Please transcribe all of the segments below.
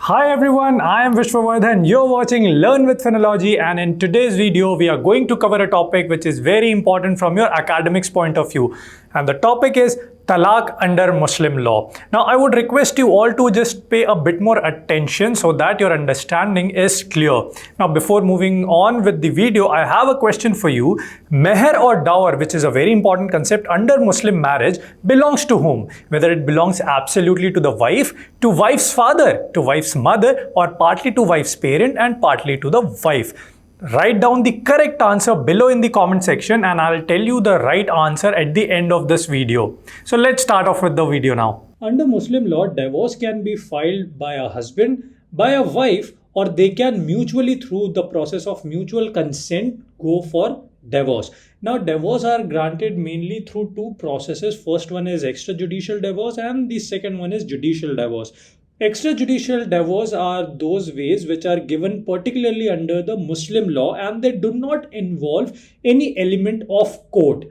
Hi everyone, I am Vishwavardhan. You're watching Learn with Phonology, and in today's video we are going to cover a topic which is very important from your academics point of view, and the topic is talaq under Muslim law. Now I would request you all to just pay a bit more attention so that your understanding is clear. Now before moving on with the video, I have a question for you. Meher or dower, which is a very important concept under Muslim marriage, belongs to whom? Whether it belongs absolutely to the wife, to wife's father, to wife's mother, or partly to wife's parent and partly to the wife. Write down the correct answer below in the comment section and I'll tell you the right answer at the end of this video. So let's start off with the video now. Under Muslim law, divorce can be filed by a husband, by a wife, or they can mutually, through the process of mutual consent, go for divorce. Now divorce are granted mainly through two processes. First one is extrajudicial divorce and the second one is judicial divorce. Extrajudicial divorce are those ways which are given particularly under the Muslim law and they do not involve any element of court.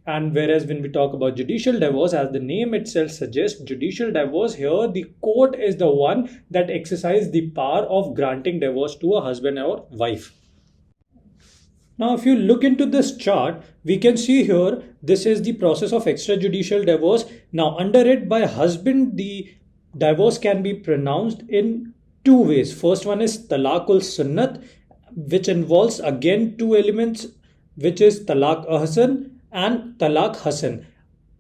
And whereas when we talk about judicial divorce, as the name itself suggests, judicial divorce, here the court is the one that exercises the power of granting divorce to a husband or wife. Now if you look into this chart, we can see here this is the process of extrajudicial divorce. Now under it, by husband, the divorce can be pronounced in two ways. First one is talaq-ul-sunnat, which involves again two elements, which is talaq-ahasan and talaq-ahasan.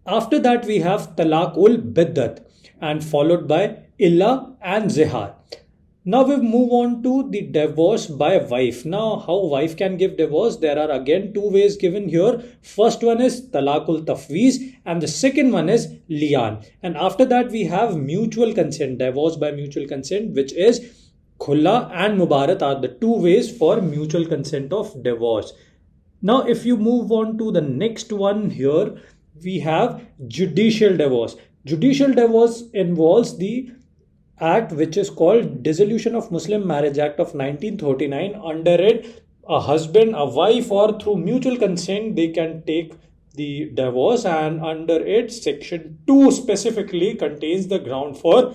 After that we have talaq-ul-biddat and followed by illa and zihar. Now we move on to the divorce by wife. Now how wife can give divorce? There are again two ways given here. First one is talaq-ul-tafweez and the second one is li'an. And after that we have mutual consent, divorce by mutual consent, which is khulla and mubarat are the two ways for mutual consent of divorce. Now if you move on to the next one here, we have judicial divorce. Judicial divorce involves the act which is called Dissolution of Muslim Marriage Act of 1939. Under it, a husband, a wife, or through mutual consent, they can take the divorce, and under it, section 2 specifically contains the ground for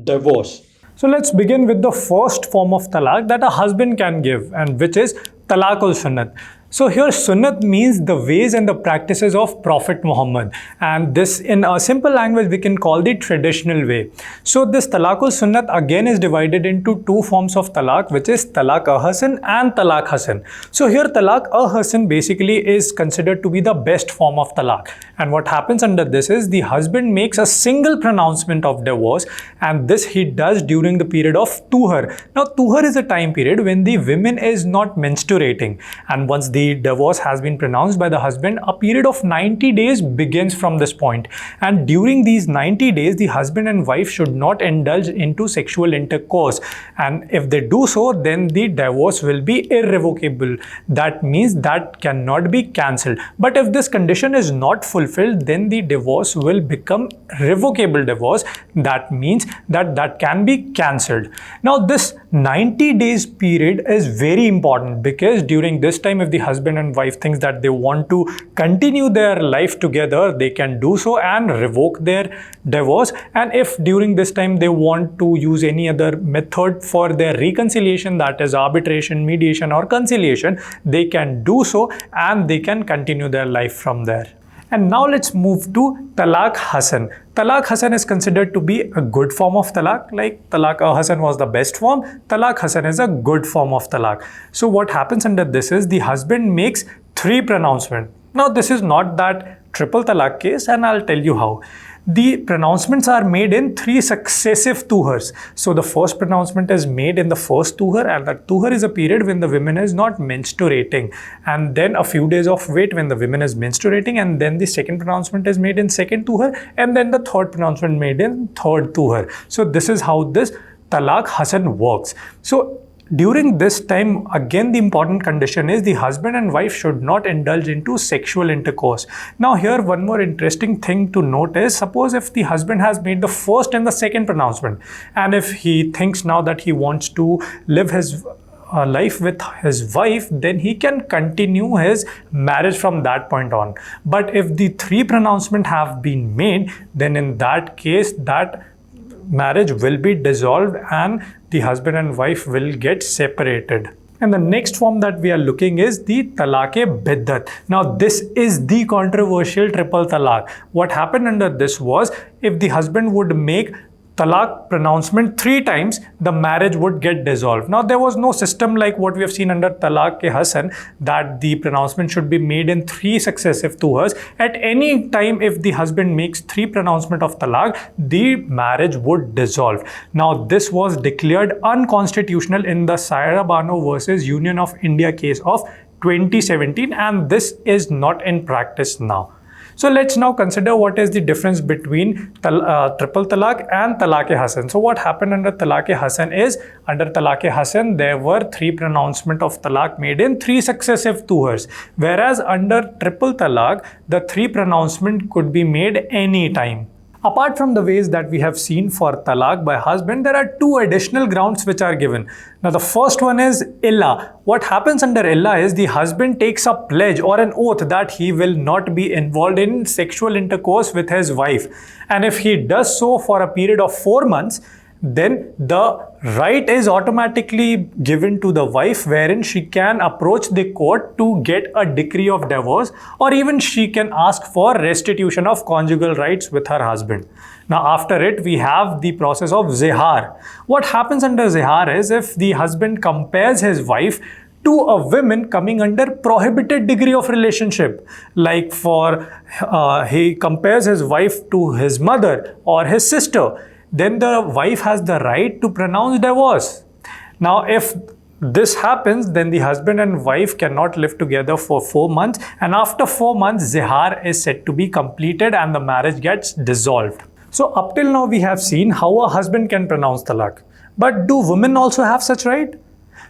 divorce. So let's begin with the first form of talaq that a husband can give, and which is talaq-ul-sunnat. So here sunnat means the ways and the practices of Prophet Muhammad, and this in a simple language we can call the traditional way. So this talaq-ul-sunnat again is divided into two forms of talaq, which is talaq-ahasan and talaq-ahasan. So here talaq-ahasan basically is considered to be the best form of talaq, and what happens under this is the husband makes a single pronouncement of divorce, and this he does during the period of tuhar. Now tuhar is a time period when the woman is not menstruating, and once the divorce has been pronounced by the husband, a period of 90 days begins from this point, and during these 90 days the husband and wife should not indulge into sexual intercourse, and if they do so then the divorce will be irrevocable. That means that cannot be cancelled. But if this condition is not fulfilled, then the divorce will become revocable divorce. That means that can be cancelled. Now this 90 days period is very important because during this time, if the husband and wife thinks that they want to continue their life together, they can do so and revoke their divorce. And if during this time they want to use any other method for their reconciliation, that is arbitration, mediation or conciliation, they can do so and they can continue their life from there. And now let's move to talaq-ahasan. Talaq-ahasan is considered to be a good form of talaq. Like talaq-ahasan was the best form, talaq-ahasan is a good form of talaq. So what happens under this is the husband makes three pronouncements. Now this is not that triple talaq case, and I'll tell you how. The pronouncements are made in three successive tuhars. So the first pronouncement is made in the first tuhar, and that tuhar is a period when the woman is not menstruating, and then a few days of wait when the woman is menstruating, and then the second pronouncement is made in second tuhar, and then the third pronouncement made in third tuhar. So this is how this talaq-ahasan works. So during this time, again the important condition is the husband and wife should not indulge into sexual intercourse. Now here one more interesting thing to note is, suppose if the husband has made the first and the second pronouncement, and if he thinks now that he wants to live his life with his wife, then he can continue his marriage from that point on. But if the three pronouncements have been made, then in that case that marriage will be dissolved and the husband and wife will get separated. And the next form that we are looking is the talaq-ul-biddat. Now this is the controversial triple talaq. What happened under this was, if the husband would make talaq pronouncement 3 times, the marriage would get dissolved. Now there was no system like what we have seen under talaq-ahasan, that the pronouncement should be made in 3 successive tours. At any time if the husband makes 3 pronouncement of talaq, the marriage would dissolve. Now this was declared unconstitutional in the Saira Bano versus Union of India case of 2017, and this is not in practice now. So let's now consider what is the difference between triple talaq and talaq-ahasan. So what happened under talaq-ahasan is, under talaq-ahasan there were 3 pronouncement of talaq made in 3 successive tours, whereas under triple talaq the 3 pronouncement could be made any time. Apart from the ways that we have seen for talaq by husband, there are 2 additional grounds which are given. Now the first one is illa. What happens under illa is the husband takes a pledge or an oath that he will not be involved in sexual intercourse with his wife. And if he does so for a period of 4 months, then the right is automatically given to the wife, wherein she can approach the court to get a decree of divorce, or even she can ask for restitution of conjugal rights with her husband. Now after it we have the process of zihar. What happens under zihar is, if the husband compares his wife to a woman coming under prohibited degree of relationship, like he compares his wife to his mother or his sister, then the wife has the right to pronounce divorce. Now if this happens, then the husband and wife cannot live together for 4 months, and after 4 months zihar is said to be completed and the marriage gets dissolved. So up till now we have seen how a husband can pronounce talaq, but do women also have such right?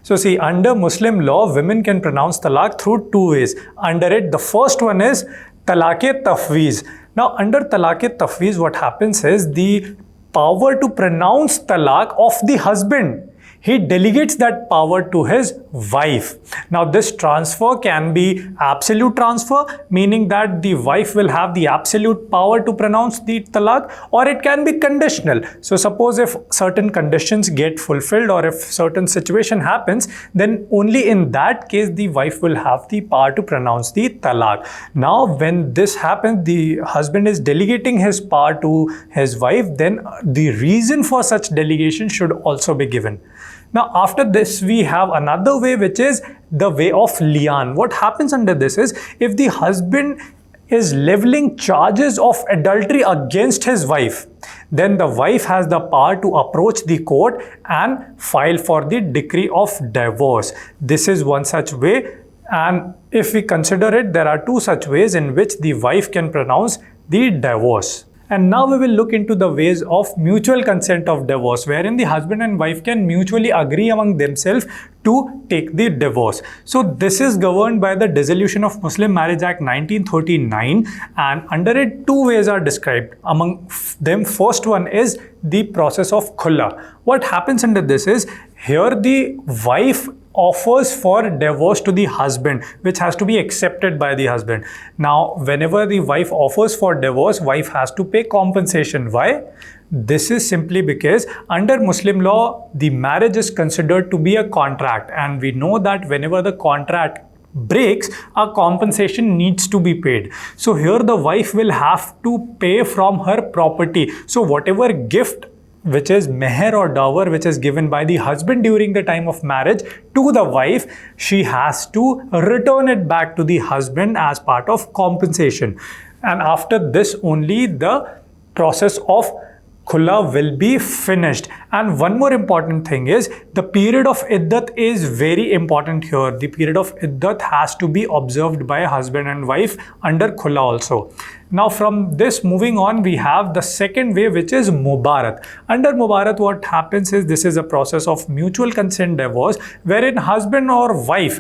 So see, under Muslim law women can pronounce talaq through 2 ways. Under it, the first one is talaq-e-tafweez. Now under talaq-e-tafweez what happens is, the power to pronounce talaq of the husband, he delegates that power to his wife. Now this transfer can be absolute transfer, meaning that the wife will have the absolute power to pronounce the talaq, or it can be conditional. So suppose if certain conditions get fulfilled, or if certain situation happens, then only in that case the wife will have the power to pronounce the talaq. Now when this happens, the husband is delegating his power to his wife, then the reason for such delegation should also be given. Now after this we have another way, which is the way of li'an. What happens under this is, if the husband is leveling charges of adultery against his wife, then the wife has the power to approach the court and file for the decree of divorce. This is one such way, and if we consider it, there are 2 such ways in which the wife can pronounce the divorce. And now we will look into the ways of mutual consent of divorce, wherein the husband and wife can mutually agree among themselves to take the divorce. So this is governed by the Dissolution of Muslim Marriage Act 1939, and under it 2 ways are described. Among them, first one is the process of khulla. What happens under this is, here the wife offers for divorce to the husband, which has to be accepted by the husband. Now whenever the wife offers for divorce, wife has to pay compensation. Why? This is simply because under Muslim law the marriage is considered to be a contract, and we know that whenever the contract breaks, a compensation needs to be paid. So here the wife will have to pay from her property. So whatever gift, which is meher or dower, which is given by the husband during the time of marriage to the wife, she has to return it back to the husband as part of compensation. And after this only the process of khulla will be finished. And one more important thing is, the period of iddat is very important here. The period of iddat has to be observed by husband and wife under khulla also. Now from this moving on, we have the second way, which is mubarat. Under mubarat what happens is, this is a process of mutual consent divorce, wherein husband or wife,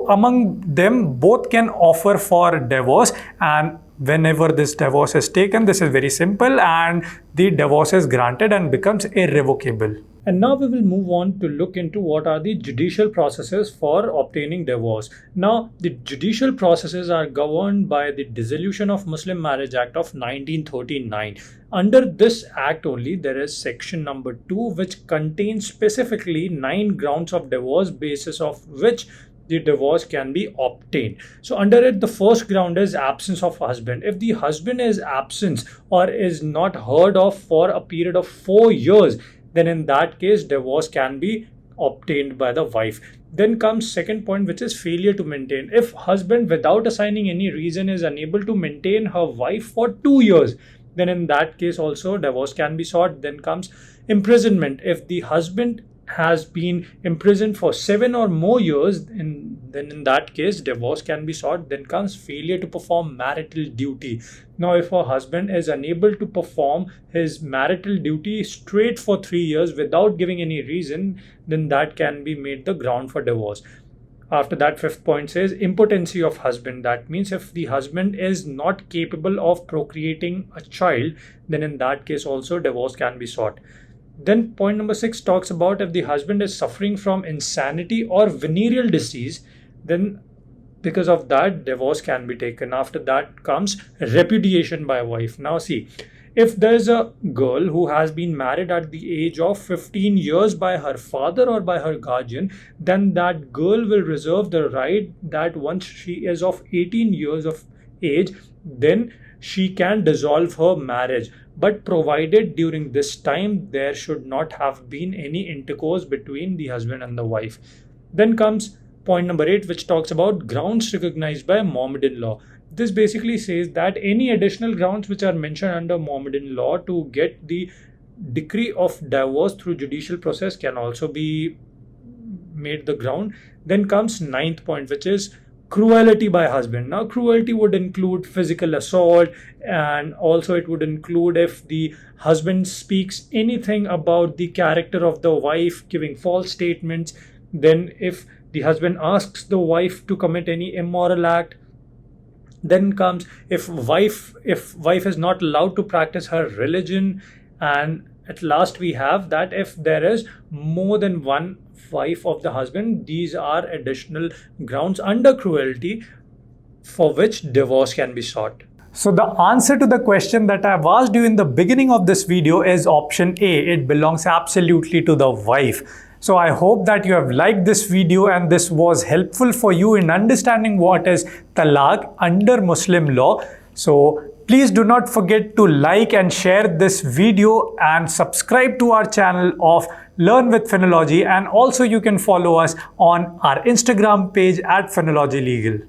among them both can offer for divorce, and whenever this divorce is taken, this is very simple, and the divorce is granted and becomes irrevocable. And now we will move on to look into what are the judicial processes for obtaining divorce. Now, the judicial processes are governed by the Dissolution of Muslim Marriage Act of 1939. Under this act only, there is section number 2, which contains specifically 9 grounds of divorce, basis of which the divorce can be obtained. So under it, the first ground is absence of husband. If the husband is absent or is not heard of for a period of 4 years, then in that case, divorce can be obtained by the wife. Then comes second point, which is failure to maintain. If husband, without assigning any reason, is unable to maintain her wife for 2 years, then in that case also divorce can be sought. Then comes imprisonment. If the husband has been imprisoned for 7 or more years, then in that case divorce can be sought. Then comes failure to perform marital duty. Now, if a husband is unable to perform his marital duty straight for 3 years without giving any reason, then that can be made the ground for divorce. After that, fifth point says impotency of husband. That means if the husband is not capable of procreating a child, then in that case also divorce can be sought. Then point number 6 talks about if the husband is suffering from insanity or venereal disease, then because of that divorce can be taken. After that comes repudiation by wife. Now see, if there is a girl who has been married at the age of 15 years by her father or by her guardian, then that girl will reserve the right that once she is of 18 years of age, then she can dissolve her marriage, but provided during this time there should not have been any intercourse between the husband and the wife. Then comes point number 8, which talks about grounds recognized by Mohammedan law. This basically says that any additional grounds which are mentioned under Mohammedan law to get the decree of divorce through judicial process can also be made the ground. Then comes 9th point, which is cruelty by husband. Now, cruelty would include physical assault, and also it would include if the husband speaks anything about the character of the wife, giving false statements. Then if the husband asks the wife to commit any immoral act. Then comes if wife is not allowed to practice her religion. And at last we have that if there is more than one wife of the husband, these are additional grounds under cruelty for which divorce can be sought. So the answer to the question that I've asked you in the beginning of this video is option A. It belongs absolutely to the wife. So I hope that you have liked this video and this was helpful for you in understanding what is talaq under Muslim law. So please do not forget to like and share this video and subscribe to our channel of Learn with Phenology, and also you can follow us on our Instagram page at Phenology Legal.